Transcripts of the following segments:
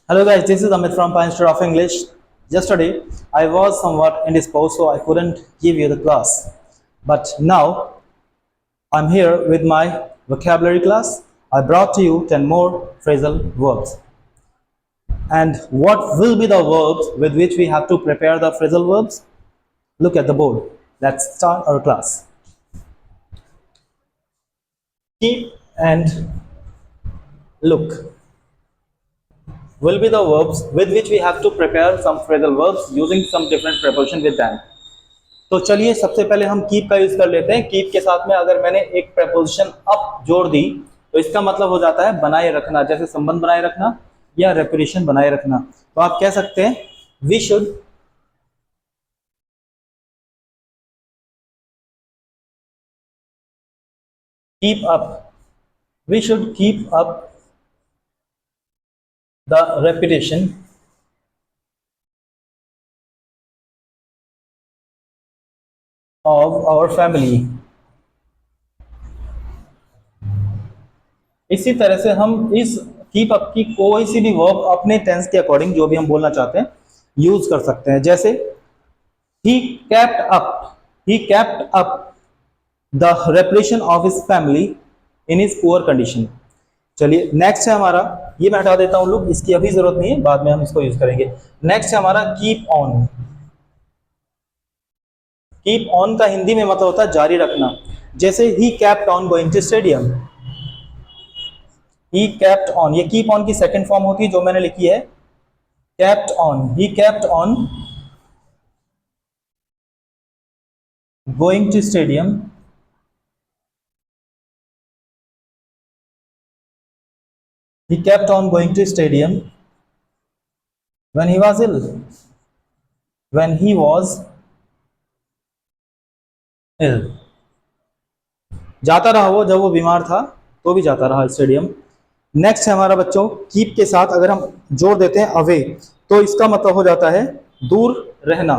Hello guys, this is Amit from Pine Star of English. Yesterday, I was somewhat indisposed, so I couldn't give you the class. But now, I'm here with my vocabulary class. I brought to you 10 more phrasal verbs. And what will be the verbs with which we have to prepare the phrasal verbs? Look at the board. Let's start our class. Keep and look will be the verbs with which we have to prepare some phrasal verbs using some different preposition with them. तो चलिए सबसे पहले हम keep का use कर लेते हैं। Keep के साथ में अगर मैंने एक प्रपोजिशन अप जोड़ दी तो इसका मतलब हो जाता है बनाए रखना, जैसे संबंध बनाए रखना या रेपुटेशन बनाए रखना। तो आप कह सकते हैं we should keep up, we should keep up the reputation of our family. इसी तरह से हम इस कीप अप की कोई सी भी वर्ब अपने टेंस के अकॉर्डिंग जो भी हम बोलना चाहते हैं यूज कर सकते हैं। जैसे he kept up, he kept up the reputation of his family in his poor condition. चलिए नेक्स्ट है हमारा, ये मैं हटा देता हूं लोग, इसकी अभी जरूरत नहीं है, बाद में हम इसको यूज करेंगे। नेक्स्ट है हमारा कीप ऑन। कीप ऑन का हिंदी में मतलब होता है जारी रखना। जैसे he kept on going to stadium, he kept on, ये कीप ऑन की सेकंड फॉर्म होती है जो मैंने लिखी है kept on. He kept on going to stadium, he kept on going to stadium when he was ill, when he was ill। जाता रहा वो, जब वो बीमार था तो भी जाता रहा स्टेडियम। नेक्स्ट है हमारा बच्चों कीप के साथ अगर हम जोड़ देते हैं अवे, तो इसका मतलब हो जाता है दूर रहना।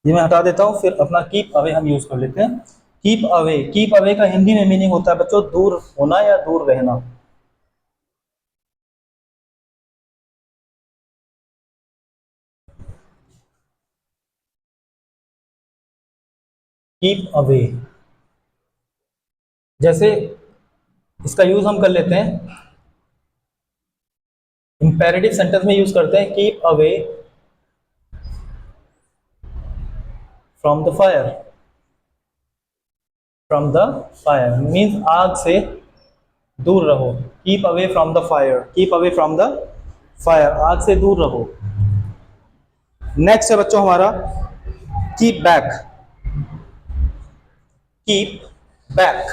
ये मैं हटा देता हूं, फिर अपना कीप अवे हम यूज कर लेते हैं। कीप अवे, कीप अवे का हिंदी में मीनिंग होता है बच्चों दूर होना या दूर रहना। कीप अवे, जैसे इसका यूज हम कर लेते हैं इंपेरेटिव सेंटेंस में यूज करते हैं keep away from the fire. From the fire means आग से दूर रहो। Keep away from the fire, keep away from the fire, आग से दूर रहो। नेक्स्ट है बच्चों हमारा keep back. Keep back,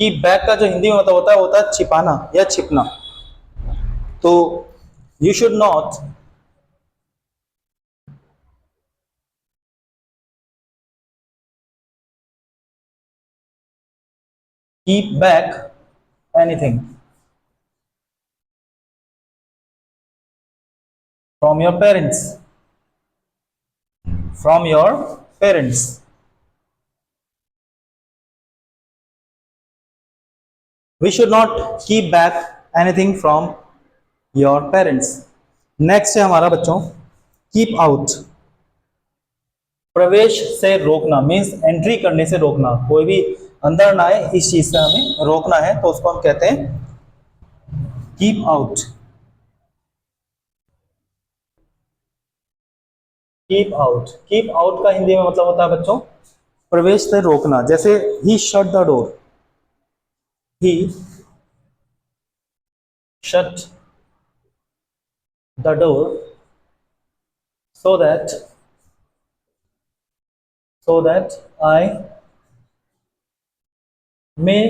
keep back का जो हिंदी में मतलब होता है वो होता है छिपाना या छिपना। तो you should not keep back anything from your parents, from your parents. We should not keep back anything from your parents. Next है हमारा बच्चों कीप आउट। प्रवेश से रोकना मीन्स एंट्री करने से रोकना, कोई भी अंदर ना आए इस चीज से हमें रोकना है तो उसको हम कहते हैं keep out. Keep out, keep out का हिंदी में मतलब होता है बच्चों प्रवेश से रोकना। जैसे ही shut the door, he shut the door so that I may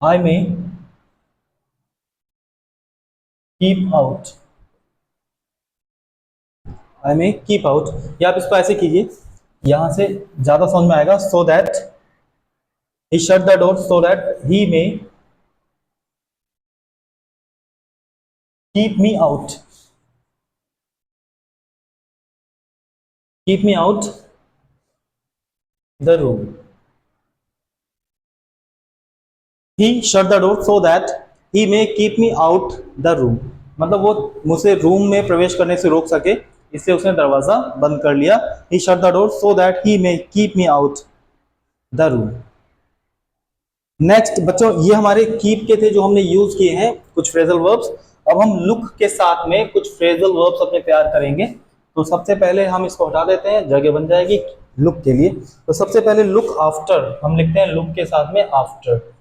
I may keep out, I may keep out। या आप इसको ऐसे कीजिए, यहां से ज्यादा समझ में आएगा। so that he shut the door so that he may keep me out, keep me out the room। He shut the door so that he may keep me out the room, मतलब वो मुझे room में प्रवेश करने से रोक सके, इसलिए उसने दरवाजा बंद कर लिया। He shut the door so that he may keep me out the room. Next बच्चों, ये हमारे कीप के थे जो हमने यूज किए हैं कुछ फ्रेजल वर्ब्स। अब हम लुक के साथ में कुछ फ्रेजल वर्ब्स अपने तैयार करेंगे। तो सबसे पहले हम इसको हटा देते हैं, जगह बन जाएगी लुक के लिए। तो सबसे पहले लुक आफ्टर हम लिखते हैं लुक के साथ में आफ्टर।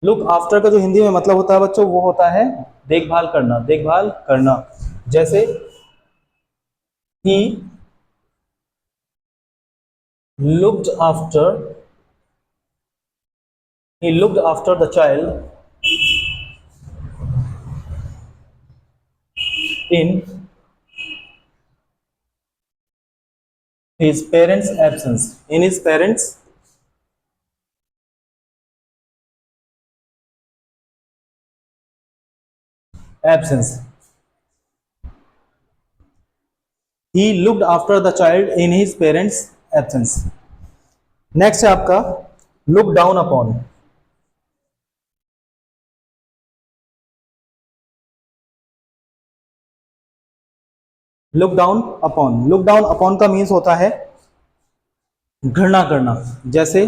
लुक आफ्टर का जो हिंदी में मतलब होता है बच्चों, वो होता है देखभाल करना, देखभाल करना। जैसे he looked after, he looked after the child in his parents absence, in his parents absence, he looked after the child in his parents absence। Next है आपका look down upon। look down upon का means होता है घृणा करना। जैसे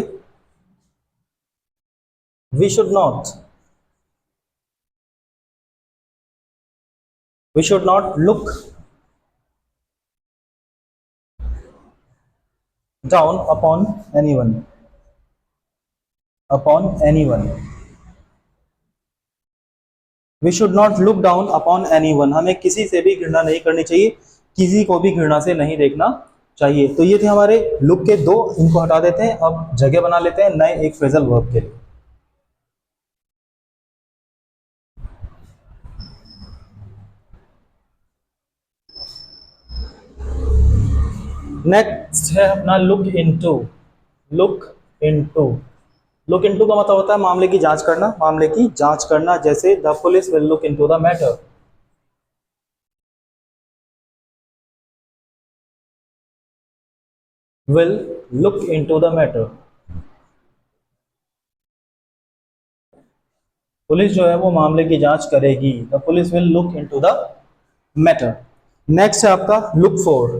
we should not, we should not look down upon anyone, upon anyone। We should not look down upon anyone, हमें किसी से भी घृणा नहीं करनी चाहिए, किसी को भी घृणा से नहीं देखना चाहिए। तो ये थे हमारे लुक के दो, इनको हटा देते हैं। अब जगह बना लेते हैं नए एक फ्रेजल वर्ब के लिए। नेक्स्ट है अपना look into. Look into, look into का मतलब होता है मामले की जांच करना, मामले की जांच करना। जैसे the police will look into the matter, will look into the matter। Police जो है वो मामले की जांच करेगी, the police will look into the matter. Next है आपका लुक फॉर।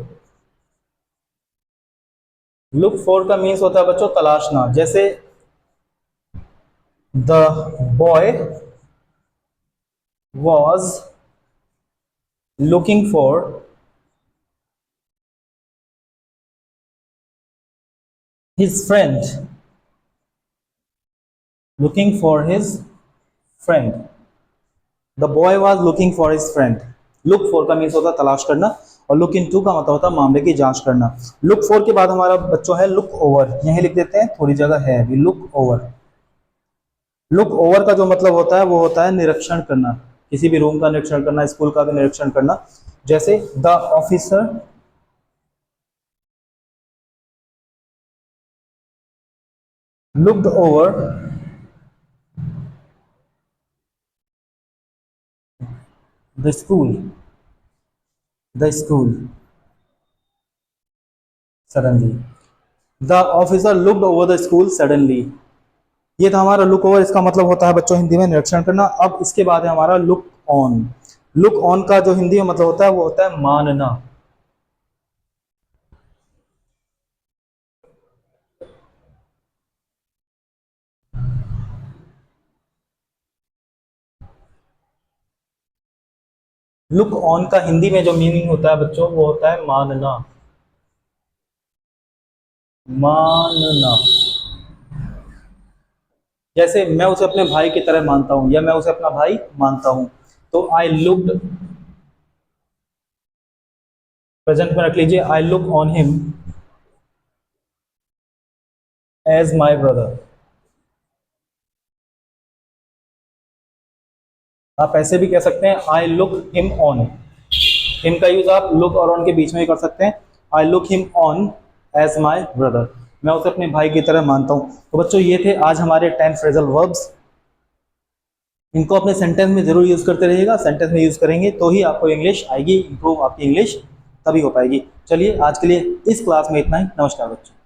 लुक फॉर का मीन्स होता है बच्चों तलाशना। जैसे the boy was looking for his friend, looking for his friend. The boy was looking for his friend. Look for का means होता है तलाश करना, और लुक इन टू का मतलब होता है मामले की जांच करना। लुक फॉर के बाद हमारा बच्चों है लुक ओवर, यही लिख देते हैं, थोड़ी जगह है अभी। लुक ओवर, लुक ओवर का जो मतलब होता है वो होता है निरीक्षण करना, किसी भी रूम का निरीक्षण करना, स्कूल का भी निरीक्षण करना। जैसे the officer looked over the school, the school suddenly. The officer looked over the school suddenly. ये था हमारा लुक ओवर, इसका मतलब होता है बच्चों हिंदी में निरीक्षण करना। अब इसके बाद है हमारा लुक ऑन। लुक ऑन का जो हिंदी में मतलब होता है वो होता है मानना। लुक ऑन का हिंदी में जो मीनिंग होता है बच्चों वो होता है मानना, मानना। जैसे मैं उसे अपने भाई की तरह मानता हूं, या मैं उसे अपना भाई मानता हूं। तो आई लुक्ड, प्रेजेंट में रख लीजिए, I look on him as my brother. आप ऐसे भी कह सकते हैं I look him on. Him का यूज आप लुक और ऑन के बीच में ही कर सकते हैं। I look him on as my brother, मैं उसे अपने भाई की तरह मानता हूं। तो बच्चों ये थे आज हमारे 10 फ्रेजल वर्ब्स। इनको अपने सेंटेंस में जरूर यूज करते रहिएगा। सेंटेंस में यूज करेंगे तो ही आपको इंग्लिश आएगी, इंप्रूव आपकी इंग्लिश तभी हो पाएगी। चलिए आज के लिए इस क्लास में इतना ही। नमस्कार बच्चों।